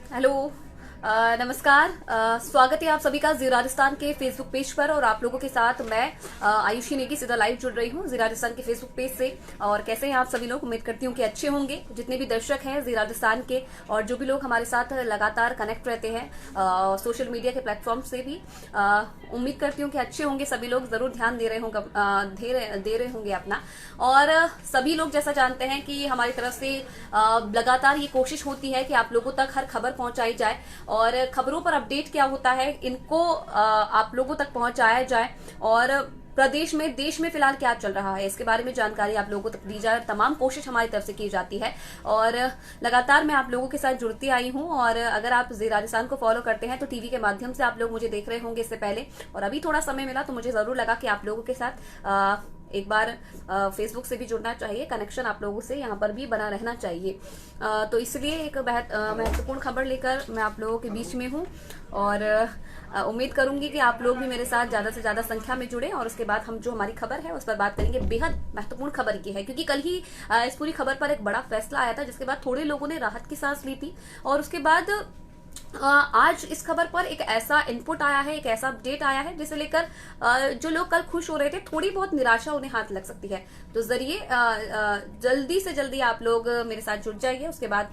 Hello. नमस्कार। स्वागत है आप सभी का जी राजस्थान के फेसबुक पेज पर। और आप लोगों के साथ मैं आयुषी नेगी सीधा लाइव जुड़ रही हूँ जी राजस्थान के फेसबुक पेज से। और कैसे हैं आप सभी लोग? उम्मीद करती हूँ कि अच्छे होंगे, जितने भी दर्शक हैं जी राजस्थान के और जो भी लोग हमारे साथ लगातार कनेक्ट रहते हैं सोशल मीडिया के प्लेटफॉर्म से भी। उम्मीद करती हूँ कि अच्छे होंगे सभी लोग, जरूर ध्यान दे रहे होंगे दे रहे होंगे अपना। और सभी लोग जैसा जानते हैं कि हमारी तरफ से लगातार ये कोशिश होती है कि आप लोगों तक हर खबर पहुंचाई जाए और खबरों पर अपडेट क्या होता है इनको आप लोगों तक पहुंचाया जाए। और प्रदेश में, देश में फिलहाल क्या चल रहा है इसके बारे में जानकारी आप लोगों तक दी जाए, तमाम कोशिश हमारी तरफ से की जाती है। और लगातार मैं आप लोगों के साथ जुड़ती आई हूं। और अगर आप जी राजस्थान को फॉलो करते हैं तो टीवी के माध्यम से आप लोग मुझे देख रहे होंगे इससे पहले, और अभी थोड़ा समय मिला तो मुझे जरूर लगा कि आप लोगों के साथ एक बार फेसबुक से भी जुड़ना चाहिए, कनेक्शन आप लोगों से यहाँ पर भी बना रहना चाहिए। तो इसलिए एक महत्वपूर्ण खबर लेकर मैं आप लोगों के बीच में हूँ। और उम्मीद करूंगी कि आप लोग भी मेरे साथ ज्यादा से ज्यादा संख्या में जुड़े। और उसके बाद हम जो हमारी खबर है उस पर बात करेंगे। बेहद महत्वपूर्ण खबर की है, क्योंकि कल ही इस पूरी खबर पर एक बड़ा फैसला आया था, जिसके बाद थोड़े लोगों ने राहत की सांस ली थी। और उसके बाद आज इस खबर पर एक ऐसा इनपुट आया है, एक ऐसा अपडेट आया है जिसे लेकर जो लोग कल खुश हो रहे थे, थोड़ी बहुत निराशा उन्हें हाथ लग सकती है। तो जरिए जल्दी से जल्दी आप लोग मेरे साथ जुड़ जाइए। उसके बाद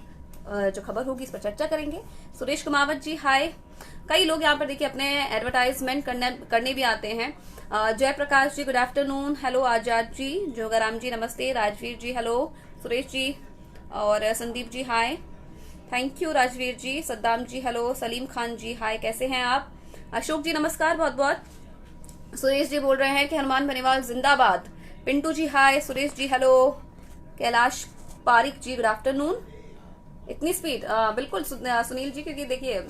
जो खबर होगी इस पर चर्चा करेंगे। सुरेश कुमावत जी हाय। कई लोग यहाँ पर देखिए अपने एडवर्टाइजमेंट करने भी आते हैं। Jayprakash ji good afternoon. Hello Azad ji, Jogaram ji नमस्ते, राजवीर जी हेलो, सुरेश जी और Sandeep ji hi, thank you Rajveer ji, Saddam ji hello, Salim Khan ji hi, कैसे हैं आप? अशोक जी नमस्कार बहुत बहुत। सुरेश जी बोल रहे हैं कि हनुमान बनीवाल जिंदाबाद। पिंटू जी हाय, सुरेश जी हेलो, कैलाश पारिक जी गुड आफ्टरनून। इतनी स्पीड? बिल्कुल सुनील जी, क्योंकि देखिए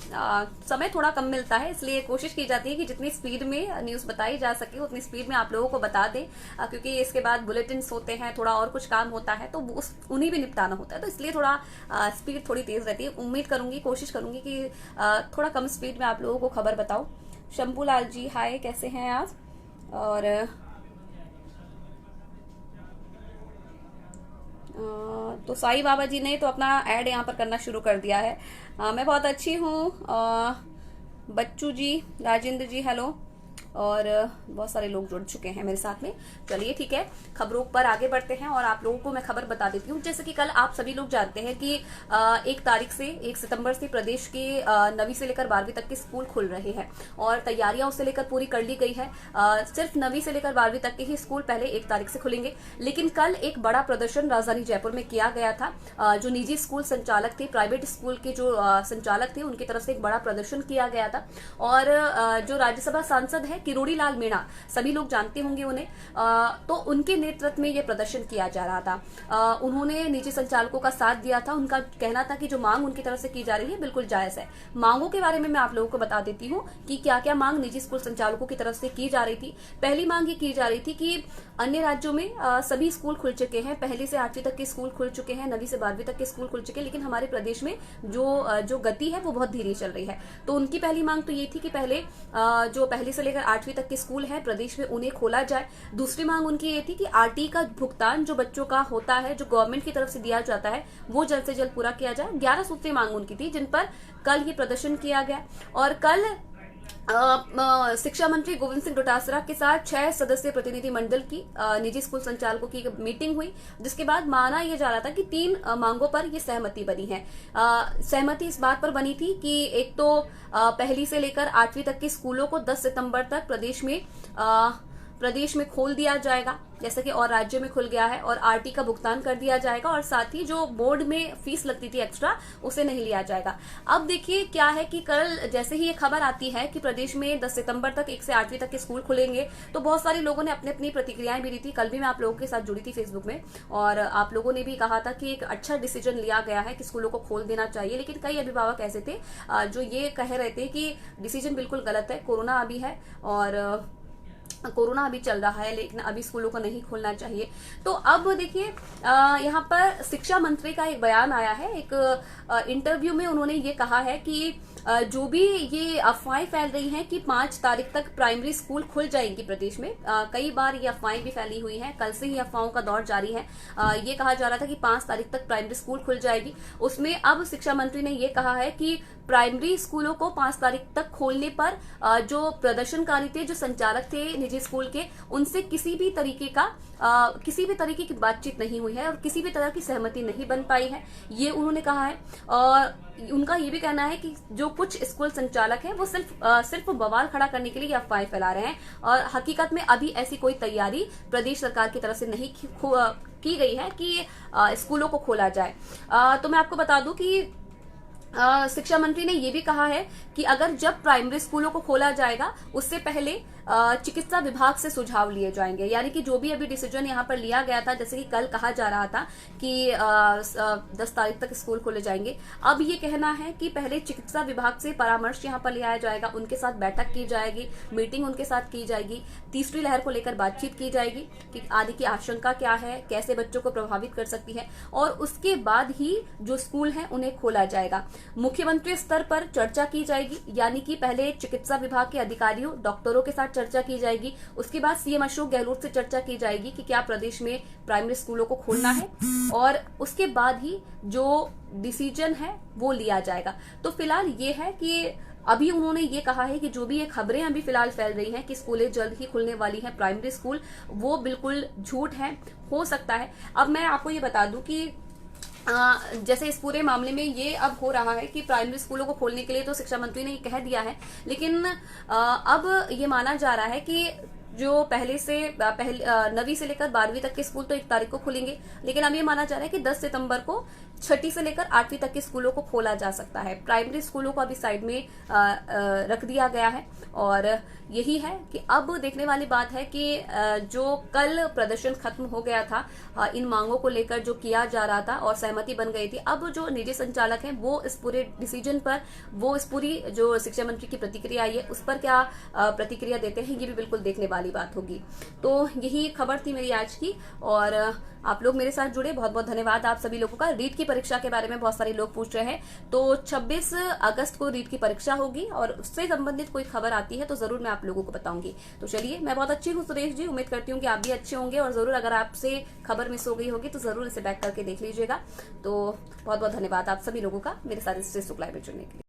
समय थोड़ा कम मिलता है, इसलिए कोशिश की जाती है कि जितनी स्पीड में न्यूज बताई जा सके उतनी स्पीड में आप लोगों को बता दें, क्योंकि इसके बाद बुलेटिन होते हैं, थोड़ा और कुछ काम होता है तो उन्हीं भी निपटाना होता है, तो इसलिए थोड़ा स्पीड थोड़ी तेज रहती है। उम्मीद करूंगी, कोशिश करूंगी कि थोड़ा कम स्पीड में आप लोगों को खबर बताऊं। शंभूलाल जी हाय, कैसे हैं आप? और तो साई बाबा जी ने तो अपना ऐड यहाँ पर करना शुरू कर दिया है। मैं बहुत अच्छी हूँ। बच्चू जी, राजेंद्र जी हेलो, और बहुत सारे लोग जुड़ चुके हैं मेरे साथ में। चलिए ठीक है, खबरों पर आगे बढ़ते हैं और आप लोगों को मैं खबर बता देती हूँ। जैसे कि कल आप सभी लोग जानते हैं कि 1 तारीख से, 1 सितंबर से प्रदेश के 9वीं से लेकर 12वीं तक के स्कूल खुल रहे हैं और तैयारियां उससे लेकर पूरी कर ली गई है। सिर्फ 9वीं से लेकर 12वीं तक के ही स्कूल पहले 1 तारीख से खुलेंगे, लेकिन कल एक बड़ा प्रदर्शन राजधानी जयपुर में किया गया था। जो निजी स्कूल संचालक थे, प्राइवेट स्कूल के जो संचालक थे, उनकी तरफ से एक बड़ा प्रदर्शन किया गया था। और जो राज्यसभा सांसद है किरोड़ी लाल मीणा, सभी लोग जानते होंगे उन्हें, तो उनके नेतृत्व में यह प्रदर्शन किया जा रहा था। उन्होंने निजी संचालकों का साथ दिया था। उनका कहना था कि जो मांग उनकी तरफ से की जा रही है बिल्कुल जायज है। मांगों के बारे में मैं आप लोगों को बता देती हूँ कि क्या क्या मांग निजी स्कूल संचालकों की तरफ से की जा रही थी। पहली मांग ये की जा रही थी कि अन्य राज्यों में सभी स्कूल खुल चुके हैं, पहली से 8वीं तक के स्कूल खुल चुके हैं, 9वीं से 12वीं तक के स्कूल खुल चुके हैं, लेकिन हमारे प्रदेश में जो गति है वो बहुत धीरे चल रही है। तो उनकी पहली मांग तो ये थी कि पहले जो पहली से लेकर 8वीं तक के स्कूल हैं प्रदेश में उन्हें खोला जाए। दूसरी मांग उनकी ये थी कि आरटी का भुगतान जो बच्चों का होता है, जो गवर्नमेंट की तरफ से दिया जाता है, वो जल्द से जल्द पूरा किया जाए। 11 सूत्रीय मांग उनकी थी, जिन पर कल ये प्रदर्शन किया गया। और कल शिक्षा मंत्री गोविंद सिंह डोटासरा के साथ 6 सदस्यीय प्रतिनिधि मंडल की निजी स्कूल संचालकों की मीटिंग हुई, जिसके बाद माना यह जा रहा था कि 3 मांगों पर यह सहमति बनी है। सहमति इस बात पर बनी थी कि एक तो पहली से लेकर 8वीं तक के स्कूलों को 10 सितंबर तक प्रदेश में खोल दिया जाएगा, जैसे कि और राज्यों में खुल गया है, और आरटी का भुगतान कर दिया जाएगा, और साथ ही जो बोर्ड में फीस लगती थी एक्स्ट्रा उसे नहीं लिया जाएगा। अब देखिए क्या है कि कल जैसे ही ये खबर आती है कि प्रदेश में 10 सितंबर तक 1 से 8वीं तक के स्कूल खुलेंगे, तो बहुत सारे लोगों ने अपनी अपनी प्रतिक्रियाएं भी दी थी। कल भी मैं आप लोगों के साथ जुड़ी थी फेसबुक में, और आप लोगों ने भी कहा था कि एक अच्छा डिसीजन लिया गया है कि स्कूलों को खोल देना चाहिए। लेकिन कई अभिभावक ऐसे थे जो ये कह रहे थे कि डिसीजन बिल्कुल गलत है, कोरोना अभी है और कोरोना अभी चल रहा है, लेकिन अभी स्कूलों को नहीं खोलना चाहिए। तो अब देखिए यहाँ पर शिक्षा मंत्री का एक बयान आया है। एक इंटरव्यू में उन्होंने ये कहा है कि जो भी ये अफवाहें फैल रही हैं कि 5 तारीख तक प्राइमरी स्कूल खुल जाएंगी प्रदेश में, कई बार ये अफवाहें भी फैली हुई हैं, कल से ही अफवाहों का दौर जारी है। ये कहा जा रहा था कि 5 तारीख तक प्राइमरी स्कूल खुल जाएगी। उसमें अब शिक्षा मंत्री ने ये कहा है कि प्राइमरी स्कूलों को 5 तारीख तक खोलने पर जो प्रदर्शनकारी थे, जो संचालक थे निजी स्कूल के, उनसे किसी भी तरीके की बातचीत नहीं हुई है और किसी भी तरह की सहमति नहीं बन पाई है, ये उन्होंने कहा है। और उनका ये भी कहना है कि जो कुछ स्कूल संचालक हैं वो सिर्फ बवाल खड़ा करने के लिए ये अफवाहें फैला रहे हैं और हकीकत में अभी ऐसी कोई तैयारी प्रदेश सरकार की तरफ से नहीं की गई है कि स्कूलों को खोला जाए। तो मैं आपको बता दूं कि शिक्षा मंत्री ने यह भी कहा है कि अगर जब प्राइमरी स्कूलों को खोला जाएगा उससे पहले चिकित्सा विभाग से सुझाव लिए जाएंगे। यानी कि जो भी अभी डिसीजन यहाँ पर लिया गया था, जैसे कि कल कहा जा रहा था कि 10 तारीख तक स्कूल खोले जाएंगे, अब ये कहना है कि पहले चिकित्सा विभाग से परामर्श यहाँ पर लिया जाएगा, उनके साथ बैठक की जाएगी, मीटिंग उनके साथ की जाएगी, तीसरी लहर को लेकर बातचीत की जाएगी कि आदि की आशंका क्या है, कैसे बच्चों को प्रभावित कर सकती है, और उसके बाद ही जो स्कूल है उन्हें खोला जाएगा। मुख्यमंत्री स्तर पर चर्चा की जाएगी, यानी कि पहले चिकित्सा विभाग के अधिकारियों, डॉक्टरों के साथ चर्चा की जाएगी, उसके बाद सीएम अशोक गहलोत से चर्चा की जाएगी कि क्या प्रदेश में प्राइमरी स्कूलों को खोलना है, और उसके बाद ही जो डिसीजन है वो लिया जाएगा। तो फिलहाल ये है कि अभी उन्होंने ये कहा है कि जो भी ये खबरें अभी फिलहाल फैल रही हैं कि स्कूलें जल्द ही खुलने वाली हैं प्राइमरी स्कूल, वो बिल्कुल झूठ है, हो सकता है। अब मैं आपको ये बता दूं कि जैसे इस पूरे मामले में ये अब हो रहा है कि प्राइमरी स्कूलों को खोलने के लिए तो शिक्षा मंत्री ने कह दिया है, लेकिन अब ये माना जा रहा है कि जो पहले 9वीं से लेकर 12वीं तक के स्कूल तो 1 तारीख को खुलेंगे, लेकिन अब ये माना जा रहा है कि 10 सितंबर को 6ठी से लेकर 8वीं तक के स्कूलों को खोला जा सकता है। प्राइमरी स्कूलों को अभी साइड में रख दिया गया है, और यही है कि अब देखने वाली बात है कि जो कल प्रदर्शन खत्म हो गया था इन मांगों को लेकर जो किया जा रहा था और सहमति बन गई थी, अब जो निजी संचालक हैं वो इस पूरे डिसीजन पर, वो इस पूरी जो शिक्षा मंत्री की प्रतिक्रिया आई है उस पर क्या प्रतिक्रिया देते हैं, ये भी बिल्कुल देखने वाली बात होगी। तो यही खबर थी मेरी आज की, और आप लोग मेरे साथ जुड़े, बहुत बहुत धन्यवाद आप सभी लोगों का। रीट की परीक्षा के बारे में बहुत सारे लोग पूछ रहे हैं, तो 26 अगस्त को रीट की परीक्षा होगी और उससे संबंधित कोई खबर आती है तो जरूर मैं आप लोगों को बताऊंगी। तो चलिए, मैं बहुत अच्छी हूँ सुरेश जी, उम्मीद करती हूँ कि आप भी अच्छे होंगे, और जरूर अगर आपसे खबर मिस हो गई होगी तो जरूर इसे बैक करके देख लीजिएगा। तो बहुत बहुत धन्यवाद आप सभी लोगों का मेरे साथ इस फेसबुक लाइव में जुड़ने के लिए।